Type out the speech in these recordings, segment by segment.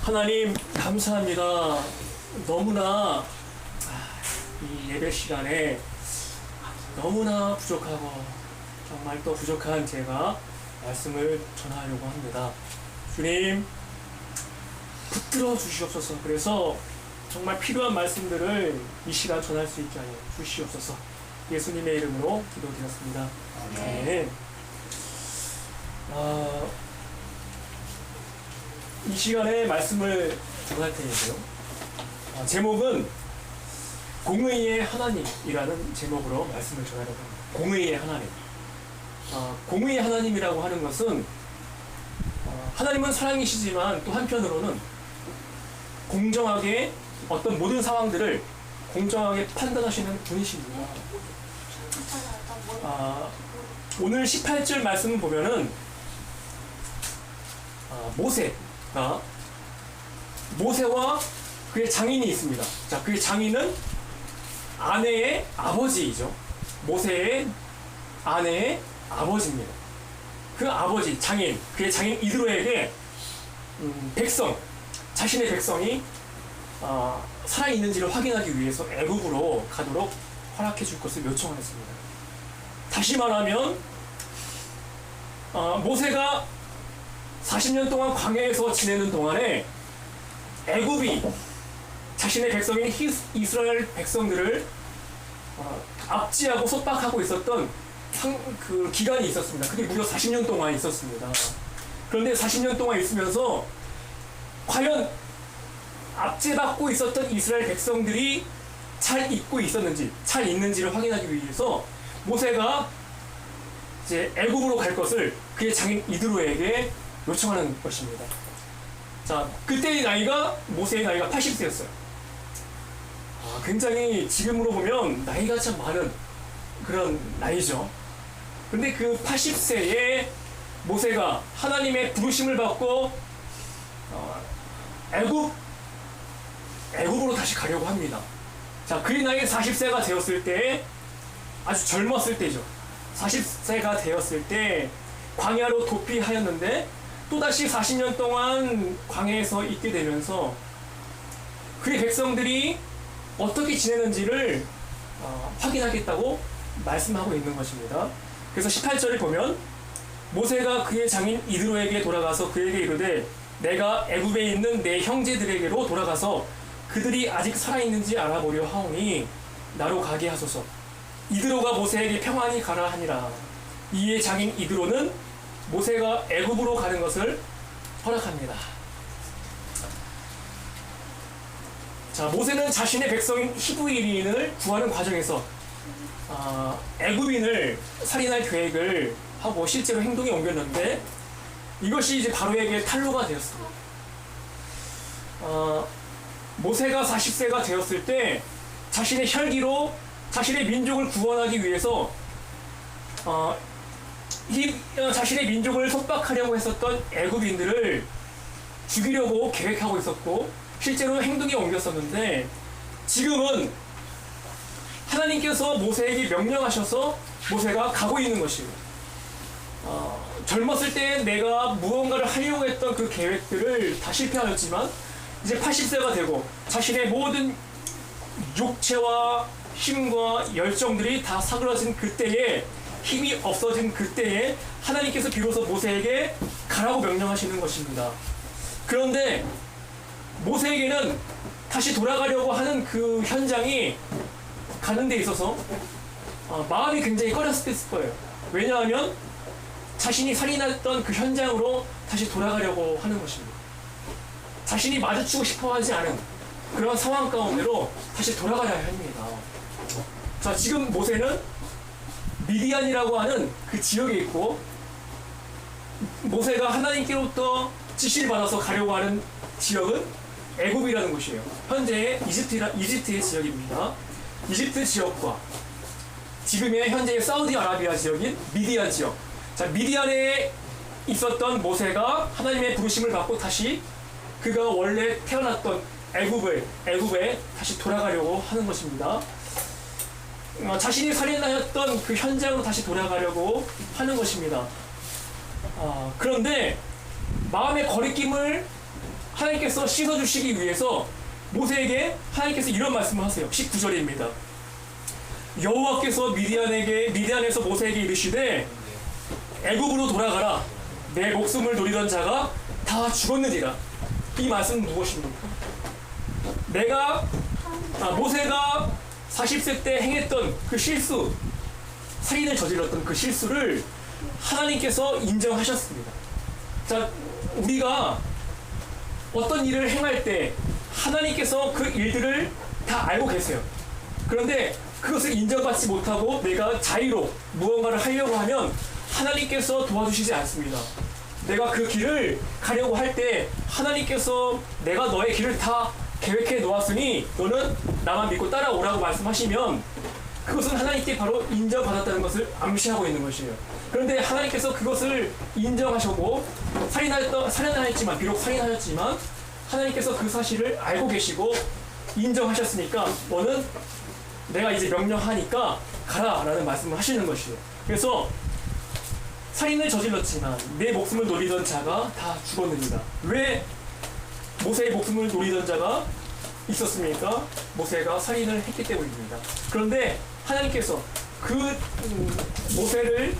하나님 감사합니다. 너무나 이 예배 시간에 너무나 부족하고 정말 또 부족한 제가 말씀을 전하려고 합니다. 주님 붙들어 주시옵소서. 그래서 정말 필요한 말씀들을 이 시간 전할 수 있게 하여 주시옵소서. 예수님의 이름으로 기도드렸습니다. 네. 이 시간에 말씀을 전할 테니까요. 제목은 공의의 하나님이라는 제목으로 말씀을 전하려고 합니다. 공의의 하나님. 공의의 하나님이라고 하는 것은 하나님은 사랑이시지만 또 한편으로는 공정하게 어떤 모든 상황들을 공정하게 판단하시는 분이십니다. 오늘 18절 말씀을 보면은 모세와 그의 장인이 있습니다. 자, 그의 장인은 아내의 아버지이죠. 모세의 아내의 아버지입니다. 그 아버지, 장인, 그의 장인 이드로에게 자신의 백성이 살아있는지를 확인하기 위해서 애굽으로 가도록 허락해 줄 것을 요청했습니다. 다시 말하면 모세가 40년 동안 광야에서 지내는 동안에 애굽이 자신의 백성인 이스라엘 백성들을 압제하고 속박하고 있었던 그 기간이 있었습니다. 그게 무려 40년 동안 있었습니다. 그런데 40년 동안 있으면서 과연 압제받고 있었던 이스라엘 백성들이 잘 있는지를 확인하기 위해서 모세가 이제 애굽으로 갈 것을 그의 장인 이드로에게 요청하는 것입니다. 자, 그때의 나이가 모세의 나이가 80세였어요. 굉장히 지금으로 보면 나이가 참 많은 그런 나이죠. 근데 그 80세에 모세가 하나님의 부르심을 받고 애굽으로 다시 가려고 합니다. 자, 그의 나이 40세가 되었을 때, 아주 젊었을 때죠. 40세가 되었을 때 광야로 도피하였는데 또다시 40년 동안 광야에서 있게 되면서 그의 백성들이 어떻게 지내는지를 확인하겠다고 말씀하고 있는 것입니다. 그래서 18절을 보면 모세가 그의 장인 이드로에게 돌아가서 그에게 이르되 내가 애굽에 있는 내 형제들에게로 돌아가서 그들이 아직 살아있는지 알아보려 하오니 나로 가게 하소서. 이드로가 모세에게 평안히 가라 하니라. 이에 장인 이드로는 모세가 애굽으로 가는 것을 허락합니다. 자, 모세는 자신의 백성인 히브리인을 구하는 과정에서 애굽인을 살인할 계획을 하고 실제로 행동에 옮겼는데 이것이 이제 바로에게 탄로가 되었습니다. 모세가 40세가 되었을 때 자신의 혈기로 자신의 민족을 구원하기 위해서 자신의 민족을 속박하려고 했었던 애굽인들을 죽이려고 계획하고 있었고 실제로 행동에 옮겼었는데 지금은 하나님께서 모세에게 명령하셔서 모세가 가고 있는 것입니다. 젊었을 때 내가 무언가를 하려고 했던 그 계획들을 다 실패하였지만 이제 80세가 되고 자신의 모든 육체와 힘과 열정들이 다 사그라진 그때에 힘이 없어진 그때에 하나님께서 비로소 모세에게 가라고 명령하시는 것입니다. 그런데 모세에게는 다시 돌아가려고 하는 그 현장이 가는 데 있어서 마음이 굉장히 꺼렸을 거예요. 왜냐하면 자신이 살인했던 그 현장으로 다시 돌아가려고 하는 것입니다. 자신이 마주치고 싶어 하지 않은 그런 상황 가운데로 다시 돌아가야 합니다. 자, 지금 모세는 미디안이라고 하는 그 지역에 있고 모세가 하나님께로부터 지시를 받아서 가려고 하는 지역은 애굽이라는 곳이에요. 현재의 이집트의 지역입니다. 이집트 지역과 지금의 현재의 사우디아라비아 지역인 미디안 지역. 자, 미디안에 있었던 모세가 하나님의 부르심을 받고 다시 그가 원래 태어났던 애굽에 다시 돌아가려고 하는 것입니다. 자신이 살인하였던 그 현장으로 다시 돌아가려고 하는 것입니다. 그런데 마음의 거리낌을 하나님께서 씻어주시기 위해서 모세에게 하나님께서 이런 말씀을 하세요. 19절입니다. 여호와께서 미디안에서 모세에게 이르시되 애굽으로 돌아가라. 내 목숨을 노리던 자가 다 죽었느니라. 이 말씀은 무엇입니까? 모세가 40세 때 행했던 그 실수, 살인을 저질렀던 그 실수를 하나님께서 인정하셨습니다. 자, 우리가 어떤 일을 행할 때 하나님께서 그 일들을 다 알고 계세요. 그런데 그것을 인정받지 못하고 내가 자의로 무언가를 하려고 하면 하나님께서 도와주시지 않습니다. 내가 그 길을 가려고 할 때 하나님께서 내가 너의 길을 다 계획해 놓았으니 너는 나만 믿고 따라오라고 말씀하시면 그것은 하나님께 바로 인정받았다는 것을 암시하고 있는 것이에요. 그런데 하나님께서 그것을 인정하셨고 살인하였지만 비록 살인하였지만 하나님께서 그 사실을 알고 계시고 인정하셨으니까 너는 내가 이제 명령하니까 가라라는 말씀을 하시는 것이에요. 그래서 살인을 저질렀지만 내 목숨을 노리던 자가 다 죽었느니라. 왜 모세의 목숨을 노리던 자가 있었습니까? 모세가 살인을 했기 때문입니다. 그런데 하나님께서 그 모세를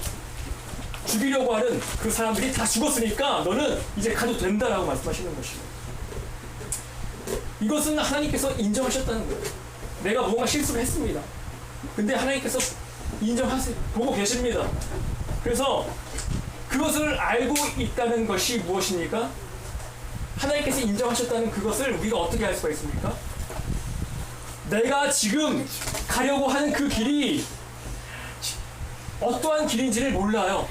죽이려고 하는 그 사람들이 다 죽었으니까 너는 이제 가도 된다라고 말씀하시는 것이에요. 이것은 하나님께서 인정하셨다는 거예요. 내가 뭔가 실수를 했습니다. 근데 하나님께서 인정하세요. 보고 계십니다. 그래서 그것을 알고 있다는 것이 무엇입니까? 하나님께서 인정하셨다는 그것을 우리가 어떻게 알 수가 있습니까? 내가 지금 가려고 하는 그 길이 어떠한 길인지를 몰라요.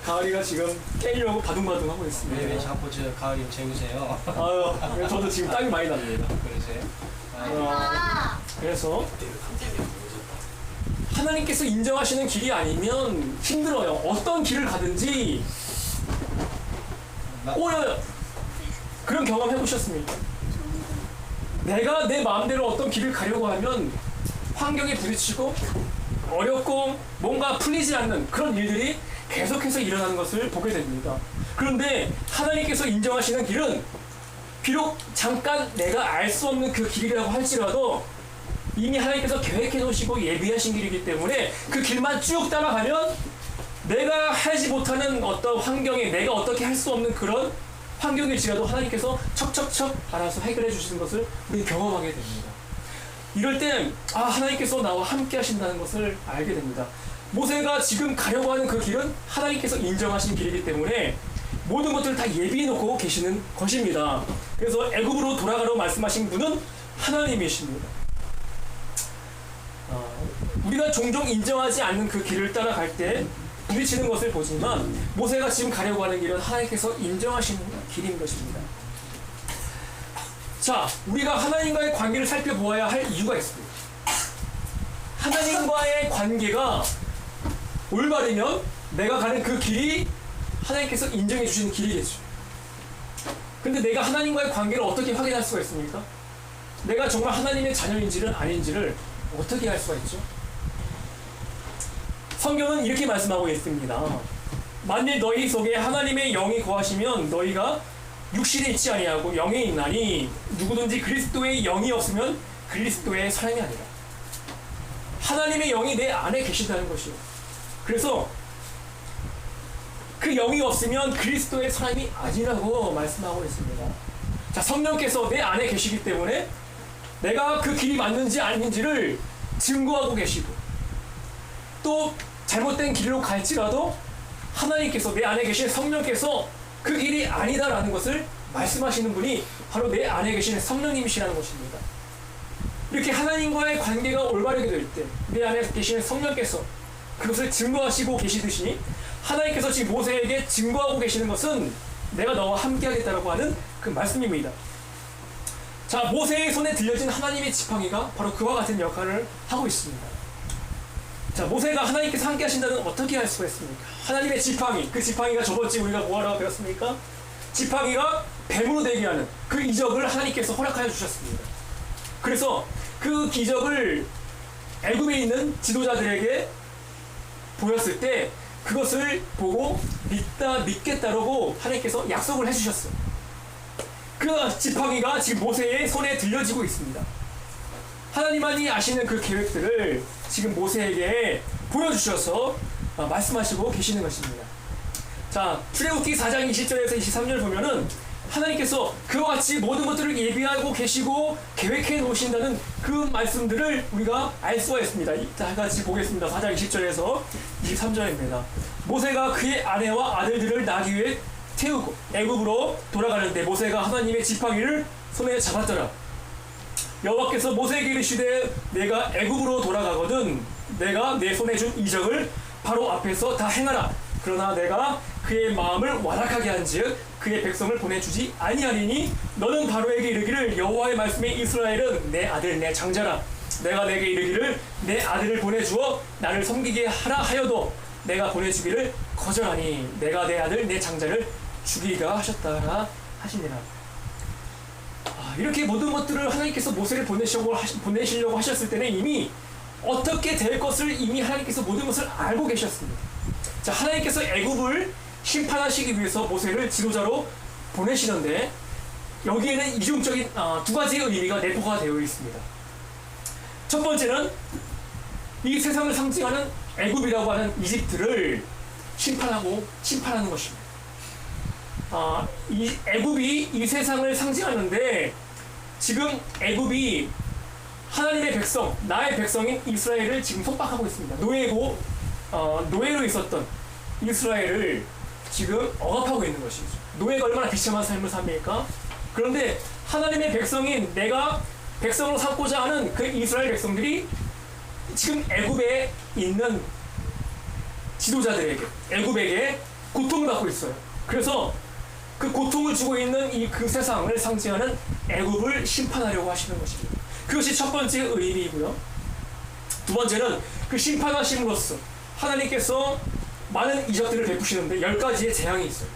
가을이가 지금 깨려고 바둥바둥 하고 있습니다. 왜 자꾸 저 가을이 재우세요? 아유, 저도 지금 땀이 많이 납니다. 그러세요? 그래서 하나님께서 인정하시는 길이 아니면 힘들어요. 어떤 길을 가든지 꼬여요. 그런 경험 해보셨습니까? 내가 내 마음대로 어떤 길을 가려고 하면 환경에 부딪히고 어렵고 뭔가 풀리지 않는 그런 일들이 계속해서 일어나는 것을 보게 됩니다. 그런데 하나님께서 인정하시는 길은 비록 잠깐 내가 알 수 없는 그 길이라고 할지라도 이미 하나님께서 계획해 놓으시고 예비하신 길이기 때문에 그 길만 쭉 따라가면 내가 하지 못하는 어떤 환경에 내가 어떻게 할 수 없는 그런 환경일지라도 하나님께서 척척척 알아서 해결해 주시는 것을 우리 경험하게 됩니다. 이럴 땐 하나님께서 나와 함께 하신다는 것을 알게 됩니다. 모세가 지금 가려고 하는 그 길은 하나님께서 인정하신 길이기 때문에 모든 것들을 다 예비해 놓고 계시는 것입니다. 그래서 애굽으로 돌아가라고 말씀하신 분은 하나님이십니다. 우리가 종종 인정하지 않는 그 길을 따라갈 때 부딪히는 것을 보지만 모세가 지금 가려고 하는 길은 하나님께서 인정하시는 길인 것입니다. 자, 우리가 하나님과의 관계를 살펴보아야 할 이유가 있습니다. 하나님과의 관계가 올바르면 내가 가는 그 길이 하나님께서 인정해 주시는 길이겠죠. 근데 내가 하나님과의 관계를 어떻게 확인할 수가 있습니까? 내가 정말 하나님의 자녀인지를 아닌지를 어떻게 할 수가 있죠? 성경은 이렇게 말씀하고 있습니다. 만일 너희 속에 하나님의 영이 거하시면 너희가 육신에 있지 아니하고 영에 있나니 누구든지 그리스도의 영이 없으면 그리스도의 사람이 아니라. 하나님의 영이 내 안에 계신다는 것이요. 그래서 그 영이 없으면 그리스도의 사람이 아니라고 말씀하고 있습니다. 자, 성령께서 내 안에 계시기 때문에 내가 그 길이 맞는지 아닌지를 증거하고 계시고 또 잘못된 길로 갈지라도 하나님께서 내 안에 계신 성령께서 그 길이 아니다라는 것을 말씀하시는 분이 바로 내 안에 계시는 성령님이시라는 것입니다. 이렇게 하나님과의 관계가 올바르게 될 때 내 안에 계시는 성령께서 그것을 증거하시고 계시듯이 하나님께서 지금 모세에게 증거하고 계시는 것은 내가 너와 함께 하겠다라고 하는 그 말씀입니다. 자, 모세의 손에 들려진 하나님의 지팡이가 바로 그와 같은 역할을 하고 있습니다. 자, 모세가 하나님께서 함께 하신다는 어떻게 할 수가 있습니까? 하나님의 지팡이, 그 지팡이가 저번주에 우리가 뭐하라고 배웠습니까? 지팡이가 뱀으로 되게 하는 그 이적을 하나님께서 허락하여 주셨습니다. 그래서 그 기적을 애굽에 있는 지도자들에게 보였을 때 그것을 보고 믿겠다라고 하나님께서 약속을 해주셨어요. 그 지팡이가 지금 모세의 손에 들려지고 있습니다. 하나님만이 아시는 그 계획들을 지금 모세에게 보여주셔서 말씀하시고 계시는 것입니다. 자, 출애굽기 4장 20절에서 23절 보면은 하나님께서 그와 같이 모든 것들을 예비하고 계시고 계획해 놓으신다는 그 말씀들을 우리가 알 수가 있습니다. 다 같이 보겠습니다. 4장 20절에서 23절입니다. 모세가 그의 아내와 아들들을 나귀 위에 태우고 애굽으로 돌아가는데 모세가 하나님의 지팡이를 손에 잡았더라. 여호와께서 모세에게 이르시되 내가 애굽으로 돌아가거든 내가 내 손에 준 이적을 바로 앞에서 다 행하라. 그러나 내가 그의 마음을 완악하게 한즉 그의 백성을 보내주지 아니하리니 너는 바로에게 이르기를 여호와의 말씀에 이스라엘은 내 아들 내 장자라. 내가 내게 이르기를 내 아들을 보내주어 나를 섬기게 하라 하여도 내가 보내주기를 거절하니 내가 내 아들 내 장자를 죽이리라 하셨다라 하시니라. 이렇게 모든 것들을 하나님께서 모세를 보내시려고 하셨을 때는 이미 어떻게 될 것을 이미 하나님께서 모든 것을 알고 계셨습니다. 자, 하나님께서 애굽을 심판하시기 위해서 모세를 지도자로 보내시는데 여기에는 이중적인 두 가지의 의미가 내포가 되어 있습니다. 첫 번째는 이 세상을 상징하는 애굽이라고 하는 이집트를 심판하는 것입니다. 이 애굽이 이 세상을 상징하는데 지금 애굽이 하나님의 백성, 나의 백성인 이스라엘을 지금 속박하고 있습니다. 노예로 있었던 이스라엘을 지금 억압하고 있는 것이죠. 노예가 얼마나 비참한 삶을 삽니까? 그런데 하나님의 백성인 내가 백성으로 삼고자 하는 그 이스라엘 백성들이 지금 애굽에 있는 지도자들에게, 애굽에게 고통을 받고 있어요. 그래서 그 고통을 주고 있는 그 세상을 상징하는 애굽을 심판하려고 하시는 것입니다. 그것이 첫 번째 의미이고요. 두 번째는 그 심판하심으로써 하나님께서 많은 이적들을 베푸시는데 10가지의 재앙이 있어요.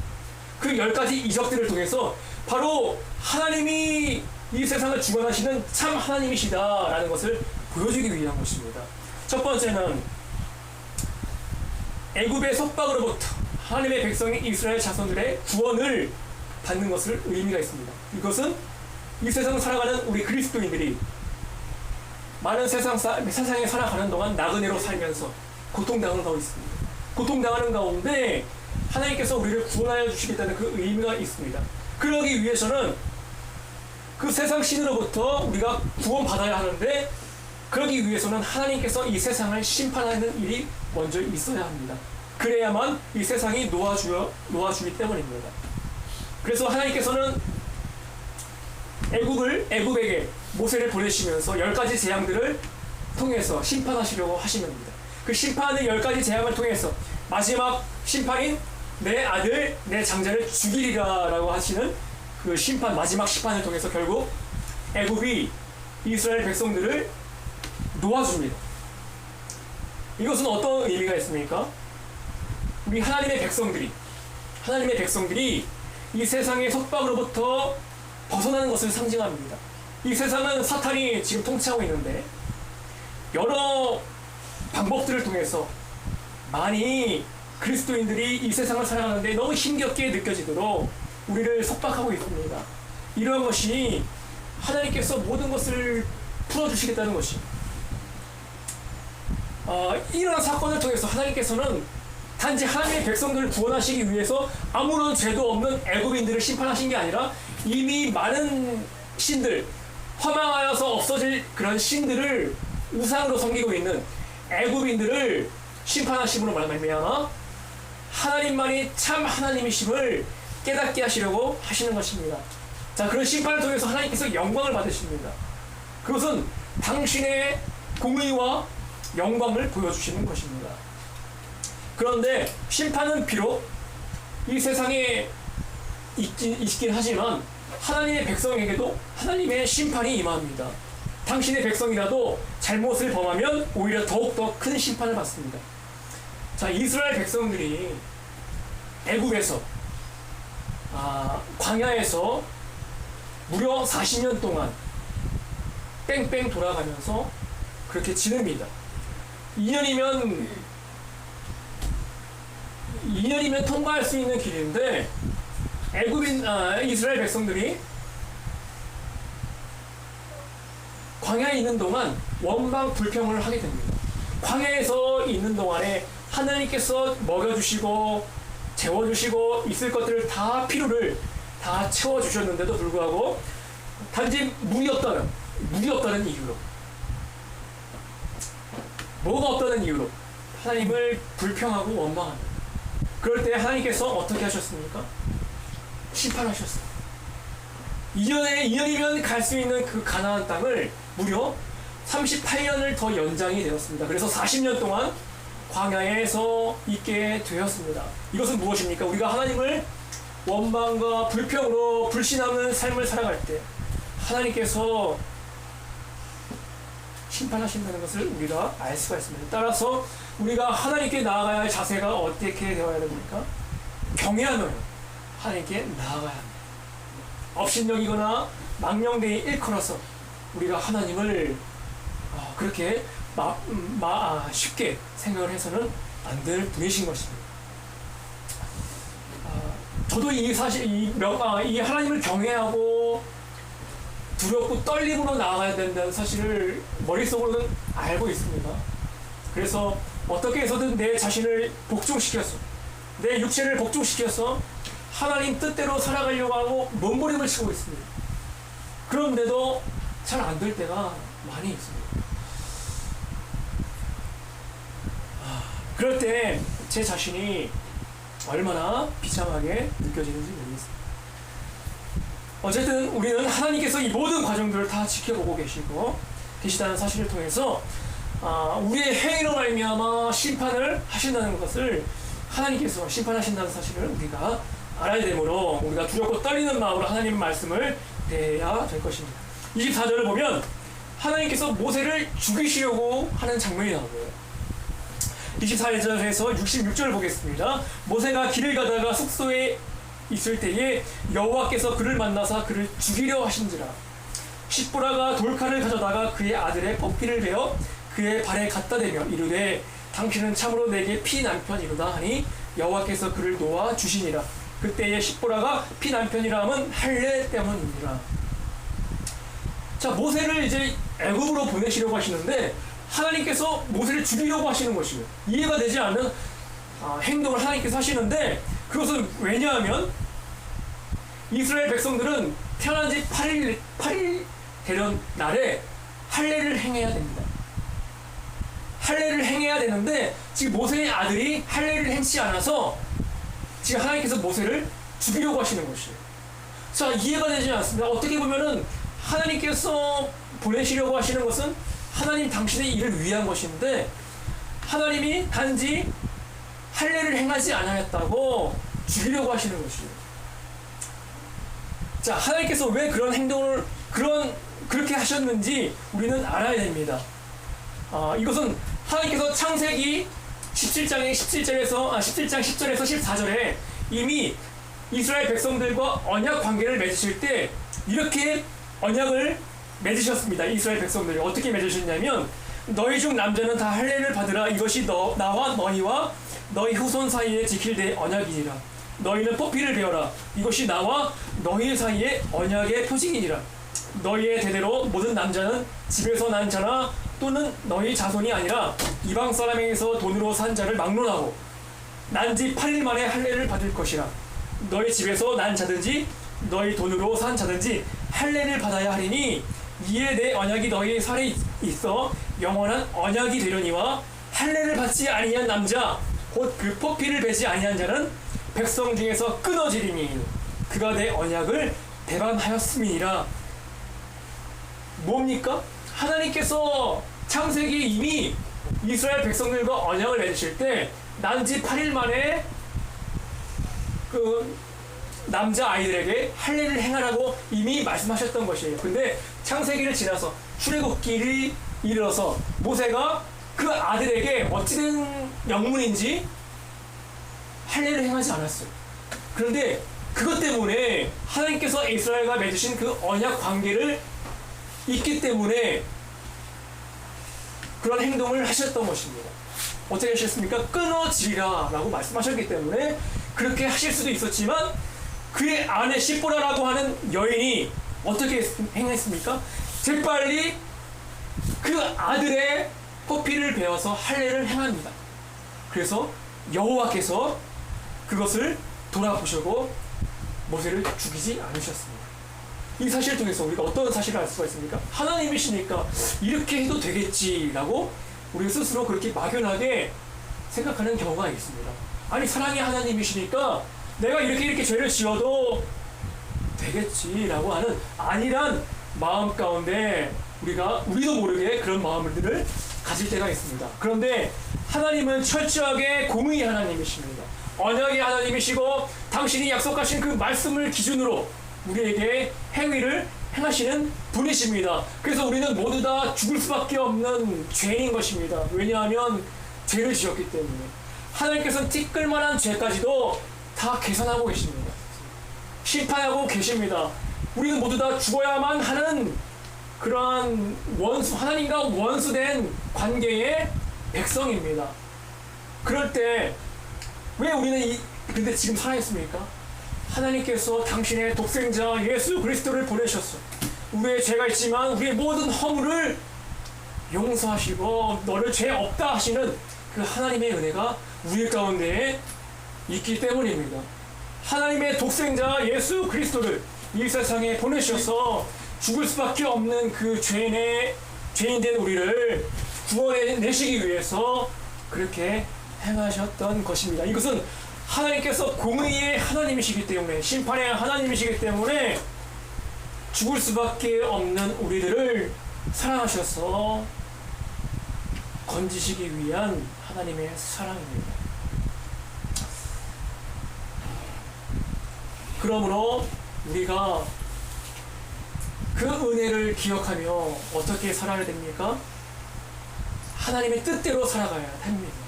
그 10가지 이적들을 통해서 바로 하나님이 이 세상을 주관하시는 참 하나님이시다라는 것을 보여주기 위한 것입니다. 첫 번째는 애굽의 속박으로부터 하나님의 백성인 이스라엘 자손들의 구원을 받는 것을 의미가 있습니다. 이것은 이 세상을 살아가는 우리 그리스도인들이 많은 세상에 살아가는 동안 나그네로 살면서 고통당하는 가운데 있습니다. 고통당하는 가운데 하나님께서 우리를 구원하여 주시겠다는 그 의미가 있습니다. 그러기 위해서는 그 세상 신으로부터 우리가 구원받아야 하는데 그러기 위해서는 하나님께서 이 세상을 심판하는 일이 먼저 있어야 합니다. 그래야만 이 세상이 놓아주기 때문입니다. 그래서 하나님께서는 애굽에게 모세를 보내시면서 10가지 재앙들을 통해서 심판하시려고 하시는 겁니다. 그 심판의 10가지 재앙을 통해서 마지막 심판인 내 아들, 내 장자를 죽이리라 라고 하시는 그 심판, 마지막 심판을 통해서 결국 애굽이 이스라엘 백성들을 놓아줍니다. 이것은 어떤 의미가 있습니까? 우리 하나님의 백성들이 이 세상의 속박으로부터 벗어나는 것을 상징합니다. 이 세상은 사탄이 지금 통치하고 있는데 여러 방법들을 통해서 많이 그리스도인들이 이 세상을 살아가는데 너무 힘겹게 느껴지도록 우리를 속박하고 있습니다. 이러한 것이 하나님께서 모든 것을 풀어주시겠다는 것이 이러한 사건을 통해서 하나님께서는 단지 하나님의 백성들을 구원하시기 위해서 아무런 죄도 없는 애굽인들을 심판하신 게 아니라 이미 많은 신들, 허망하여서 없어질 그런 신들을 우상으로 섬기고 있는 애굽인들을 심판하심으로 말미암아 하나님만이 참 하나님이심을 깨닫게 하시려고 하시는 것입니다. 자, 그런 심판을 통해서 하나님께서 영광을 받으십니다. 그것은 당신의 공의와 영광을 보여주시는 것입니다. 그런데 심판은 비록 이 세상에 있긴 하지만 하나님의 백성에게도 하나님의 심판이 임합니다. 당신의 백성이라도 잘못을 범하면 오히려 더욱더 큰 심판을 받습니다. 자, 이스라엘 백성들이 애굽에서 광야에서 무려 40년 동안 뺑뺑 돌아가면서 그렇게 지냅니다. 2년이면 2년이면 통과할 수 있는 길인데 이스라엘 백성들이 광야에 있는 동안 원망 불평을 하게 됩니다. 광야에서 있는 동안에 하나님께서 먹여주시고 재워주시고 있을 것들을 다 필요를 다 채워주셨는데도 불구하고 단지 물이 없다는 이유로, 뭐가 없다는 이유로 하나님을 불평하고 원망합니다. 그럴 때 하나님께서 어떻게 하셨습니까? 심판하셨어요. 2년이면 갈 수 있는 그 가나안 땅을 무려 38년을 더 연장이 되었습니다. 그래서 40년 동안 광야에서 있게 되었습니다. 이것은 무엇입니까? 우리가 하나님을 원망과 불평으로 불신하는 삶을 살아갈 때 하나님께서 심판하신다는 것을 우리가 알 수가 있습니다. 따라서 우리가 하나님께 나아가야 할 자세가 어떻게 되어야 됩니까? 경외하며 하나님께 나아가야 합니다. 업신여기거나 망령되이 일컬어서 우리가 하나님을 그렇게 쉽게 생각을 해서는 안 될 분이신 것입니다. 저도 이 하나님을 경외하고 두렵고 떨림으로 나아가야 된다는 사실을 머릿속으로는 알고 있습니다. 그래서 어떻게 해서든 내 자신을 복종시켜서, 내 육체를 복종시켜서 하나님 뜻대로 살아가려고 하고 몸부림을 치고 있습니다. 그런데도 잘 안 될 때가 많이 있습니다. 그럴 때 제 자신이 얼마나 비참하게 느껴지는지 모르겠습니다. 어쨌든 우리는 하나님께서 이 모든 과정들을 다 지켜보고 계시다는 사실을 통해서 우리의 행위로 말미암아 심판을 하신다는 것을, 하나님께서 심판하신다는 사실을 우리가 알아야 되므로 우리가 두렵고 떨리는 마음으로 하나님의 말씀을 대해야 될 것입니다. 24절을 보면 하나님께서 모세를 죽이시려고 하는 장면이 나오고요. 24절에서 66절을 보겠습니다. 모세가 길을 가다가 숙소에 있을 때에 여호와께서 그를 만나사 그를 죽이려 하신지라. 십보라가 돌칼을 가져다가 그의 아들의 뽀삐를 베어 그의 발에 갖다 대며 이르되 당신은 참으로 내게 피 남편이로다 하니 여호와께서 그를 놓아 주시니라. 그때에 십보라가 피 남편이라 함은 할례 때문이니라. 자, 모세를 이제 애굽으로 보내시려고 하시는데 하나님께서 모세를 죽이려고 하시는 것이에요. 이해가 되지 않는 행동을 하나님께서 하시는데, 그것은 왜냐하면 이스라엘 백성들은 태어난 지 8일 되는 날에 할례를 행해야 됩니다. 할례를 행해야 되는데 지금 모세의 아들이 할례를 행치 않아서 지금 하나님께서 모세를 죽이려고 하시는 것이에요. 자, 이해가 되지 않습니다. 어떻게 보면은 하나님께서 보내시려고 하시는 것은 하나님 당신의 일을 위한 것인데 하나님이 단지 할례를 행하지 않았다고 죽이려고 하시는 것이에요. 자, 하나님께서 왜 그런 행동을 그렇게 하셨는지 우리는 알아야 됩니다. 이것은 하나님께서 창세기 17장 10절에서 14절에 이미 이스라엘 백성들과 언약 관계를 맺으실 때 이렇게 언약을 맺으셨습니다. 이스라엘 백성들이 어떻게 맺으셨냐면 너희 중 남자는 다 할례를 받으라. 이것이 나와 너희와 너희 후손 사이에 지킬 내 언약이니라. 너희는 뽀삐를 베어라. 이것이 나와 너희 사이에 언약의 표징이니라. 너희의 대대로 모든 남자는 집에서 난 자나 또는 너희 자손이 아니라 이방 사람에게서 돈으로 산 자를 막론하고 난 지 8일 만에 할례를 받을 것이라. 너희 집에서 난 자든지 너희 돈으로 산 자든지 할례를 받아야 하리니 이에 내 언약이 너희 살에 있어 영원한 언약이 되려니와 할례를 받지 아니한 남자 곧 그 뽀삐를 베지 아니한 자는 백성 중에서 끊어지리니 그가 내 언약을 배반하였음이니라. 뭡니까? 하나님께서 창세기 이미 이스라엘 백성들과 언약을 맺으실 때 난지 8일 만에 그 남자 아이들에게 할례를 행하라고 이미 말씀하셨던 것이에요. 근데 창세기를 지나서 출애굽기를 이르러서 모세가 그 아들에게 어찌된 영문인지 할례를 행하지 않았어요. 그런데 그것 때문에 하나님께서 이스라엘과 맺으신 그 언약 관계를 있기 때문에 그런 행동을 하셨던 것입니다. 어떻게 하셨습니까? 끊어지리라 라고 말씀하셨기 때문에 그렇게 하실 수도 있었지만 그의 아내 시보라라고 하는 여인이 어떻게 행했습니까? 재빨리 그 아들의 포피를 베어서 할례를 행합니다. 그래서 여호와께서 그것을 돌아보시고 모세를 죽이지 않으셨습니다. 이 사실을 통해서 우리가 어떤 사실을 알 수가 있습니까? 하나님이시니까 이렇게 해도 되겠지라고 우리 스스로 그렇게 막연하게 생각하는 경우가 있습니다. 아니 사랑의 하나님이시니까 내가 이렇게 죄를 지어도 되겠지라고 하는 안일한 마음 가운데 우리도 모르게 그런 마음들을 가질 때가 있습니다. 그런데 하나님은 철저하게 공의의 하나님이십니다. 언약의 하나님이시고 당신이 약속하신 그 말씀을 기준으로 우리에게 행위를 행하시는 분이십니다. 그래서 우리는 모두 다 죽을 수밖에 없는 죄인인 것입니다. 왜냐하면 죄를 지었기 때문에 하나님께서는 티끌만한 죄까지도 다 계산하고 계십니다. 심판하고 계십니다. 우리는 모두 다 죽어야만 하는 그러한 하나님과 원수된 관계의 백성입니다. 그럴 때 왜 우리는 근데 지금 살아있습니까? 하나님께서 당신의 독생자 예수 그리스도를 보내셨어. 우리의 죄가 있지만 우리의 모든 허물을 용서하시고 너를 죄 없다 하시는 그 하나님의 은혜가 우리 가운데에 있기 때문입니다. 하나님의 독생자 예수 그리스도를 이 세상에 보내셔서 죽을 수밖에 없는 그 죄인된 우리를 구원해내시기 위해서 그렇게 행하셨던 것입니다. 이것은 하나님께서 공의의 하나님이시기 때문에 심판의 하나님이시기 때문에 죽을 수밖에 없는 우리들을 사랑하셔서 건지시기 위한 하나님의 사랑입니다. 그러므로 우리가 그 은혜를 기억하며 어떻게 살아야 됩니까? 하나님의 뜻대로 살아가야 합니다.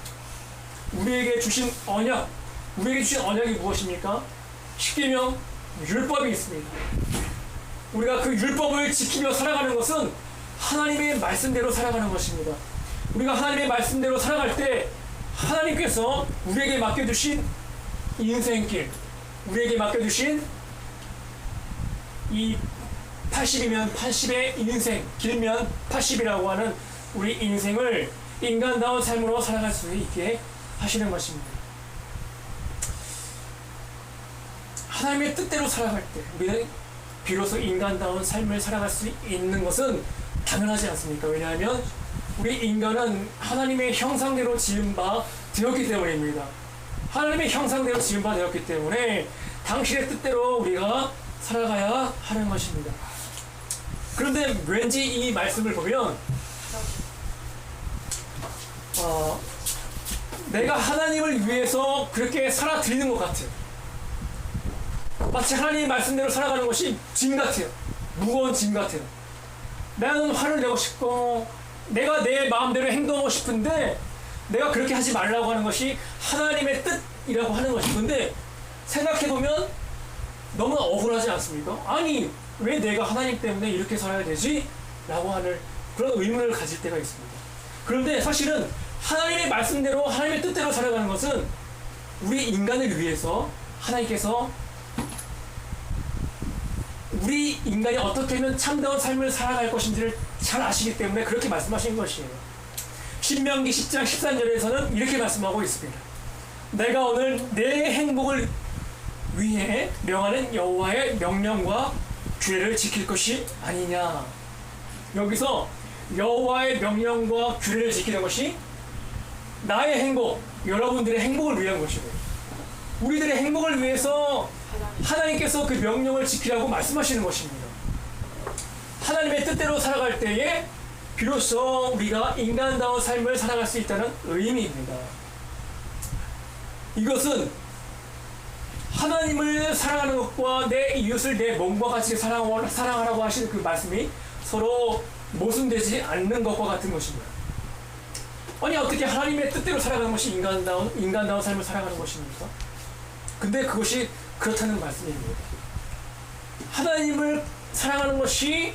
우리에게 주신 언약이 무엇입니까? 십계명 율법이 있습니다. 우리가 그 율법을 지키며 살아가는 것은 하나님의 말씀대로 살아가는 것입니다. 우리가 하나님의 말씀대로 살아갈 때 하나님께서 우리에게 맡겨주신 인생길, 우리에게 맡겨주신 이 80이면 80의 인생, 길면 80이라고 하는 우리 인생을 인간다운 삶으로 살아갈 수 있게 하시는 것입니다. 하나님의 뜻대로 살아갈 때 우리는 비로소 인간다운 삶을 살아갈 수 있는 것은 당연하지 않습니까? 왜냐하면 우리 인간은 하나님의 형상대로 지은 바 되었기 때문입니다. 하나님의 형상대로 지은 바 되었기 때문에 당신의 뜻대로 우리가 살아가야 하는 것입니다. 그런데 왠지 이 말씀을 보면 내가 하나님을 위해서 그렇게 살아드리는 것 같아요. 마치 하나님의 말씀대로 살아가는 것이 짐 같아요. 무거운 짐 같아요. 나는 화를 내고 싶고 내가 내 마음대로 행동하고 싶은데 내가 그렇게 하지 말라고 하는 것이 하나님의 뜻이라고 하는 것이. 근데 생각해보면 너무 억울하지 않습니까? 아니 왜 내가 하나님 때문에 이렇게 살아야 되지? 라고 하는 그런 의문을 가질 때가 있습니다. 그런데 사실은 하나님의 말씀대로 하나님의 뜻대로 살아가는 것은 우리 인간을 위해서 하나님께서 우리 인간이 어떻게 하면 참다운 삶을 살아갈 것인지를 잘 아시기 때문에 그렇게 말씀하신 것이에요. 신명기 10장 13절에서는 이렇게 말씀하고 있습니다. 내가 오늘 내 행복을 위해 명하는 여호와의 명령과 규례를 지킬 것이 아니냐. 여기서 여호와의 명령과 규례를 지키는 것이 나의 행복, 여러분들의 행복을 위한 것이고 우리들의 행복을 위해서 하나님께서 그 명령을 지키라고 말씀하시는 것입니다. 하나님의 뜻대로 살아갈 때에 비로소 우리가 인간다운 삶을 살아갈 수 있다는 의미입니다. 이것은 하나님을 사랑하는 것과 내 이웃을 내 몸과 같이 사랑하라고 하시는 그 말씀이 서로 모순되지 않는 것과 같은 것입니다. 아니 어떻게 하나님의 뜻대로 살아가는 것이 인간다운 삶을 살아가는 것입니까? 근데 그것이 그렇다는 말씀입니다. 하나님을 사랑하는 것이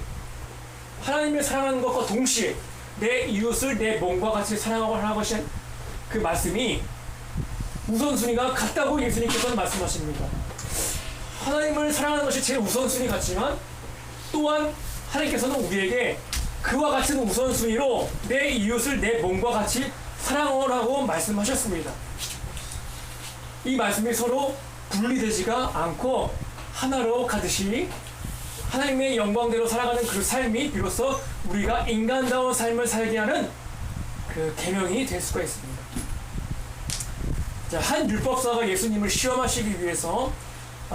하나님을 사랑하는 것과 동시에 내 이웃을 내 몸과 같이 사랑하고 하는 것이 그 말씀이 우선순위가 같다고 예수님께서는 말씀하십니다. 하나님을 사랑하는 것이 제일 우선순위 같지만 또한 하나님께서는 우리에게 그와 같은 우선순위로 내 이웃을 내 몸과 같이 사랑하라고 말씀하셨습니다. 이 말씀이 서로 분리되지가 않고 하나로 가듯이 하나님의 영광대로 살아가는 그 삶이 비로소 우리가 인간다운 삶을 살게 하는 그 계명이 될 수가 있습니다. 자, 한 율법사가 예수님을 시험하시기 위해서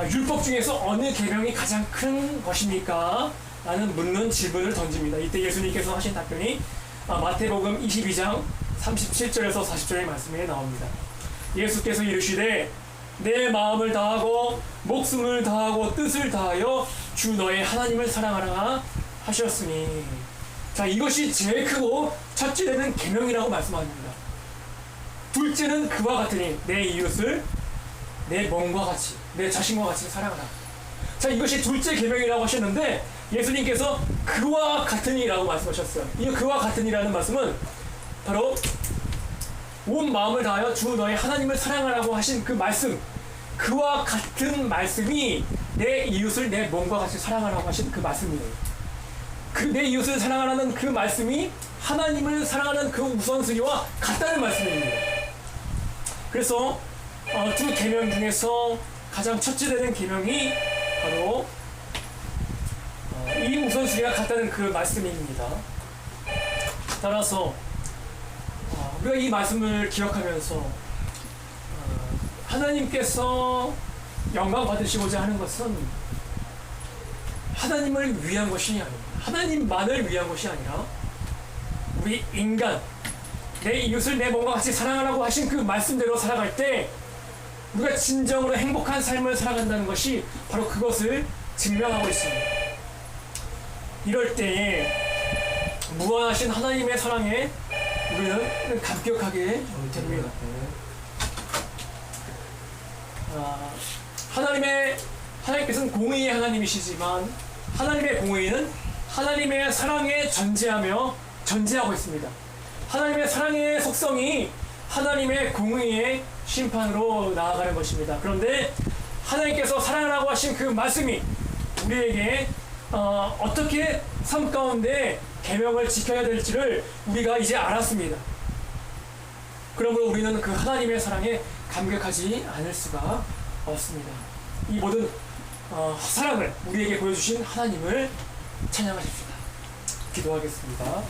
율법 중에서 어느 계명이 가장 큰 것입니까? 라는 묻는 질문을 던집니다. 이때 예수님께서 하신 답변이 마태복음 22장 37절에서 40절의 말씀에 나옵니다. 예수께서 이르시되 내 마음을 다하고 목숨을 다하고 뜻을 다하여 주 너의 하나님을 사랑하라 하셨으니, 자, 이것이 제일 크고 첫째 되는 계명이라고 말씀합니다. 둘째는 그와 같으니 내 이웃을 내 몸과 같이 내 자신과 같이 사랑하라. 자, 이것이 둘째 계명이라고 하셨는데 예수님께서 그와 같으니라고 말씀하셨어요. 이 그와 같으니라는 말씀은 바로 온 마음을 다하여 주 너의 하나님을 사랑하라고 하신 그 말씀, 그와 같은 말씀이 내 이웃을 내 몸과 같이 사랑하라고 하신 그 말씀이에요. 그 내 이웃을 사랑하라는 그 말씀이 하나님을 사랑하는 그 우선순위와 같다는 말씀입니다. 그래서 두 계명 중에서 가장 첫째 되는 계명이 바로 이 우선순위가 같다는 그 말씀입니다. 따라서 우리가 이 말씀을 기억하면서 하나님께서 영광 받으시고자 하는 것은 하나님을 위한 것이 아닙니다. 하나님만을 위한 것이 아니라 우리 인간, 내 이웃을 내 몸과 같이 사랑하라고 하신 그 말씀대로 살아갈 때 우리가 진정으로 행복한 삶을 살아간다는 것이 바로 그것을 증명하고 있습니다. 이럴 때에 무한하신 하나님의 사랑에 우리는 감격하게 됩니다. 하나님께서는 공의의 하나님이시지만 하나님의 공의는 하나님의 사랑에 전제하고 있습니다. 하나님의 사랑의 속성이 하나님의 공의의 심판으로 나아가는 것입니다. 그런데 하나님께서 사랑하라고 하신 그 말씀이 우리에게 어떻게 삶 가운데 계명을 지켜야 될지를 우리가 이제 알았습니다. 그러므로 우리는 그 하나님의 사랑에 감격하지 않을 수가 없습니다. 이 모든 사랑을 우리에게 보여주신 하나님을 찬양하십시다. 기도하겠습니다.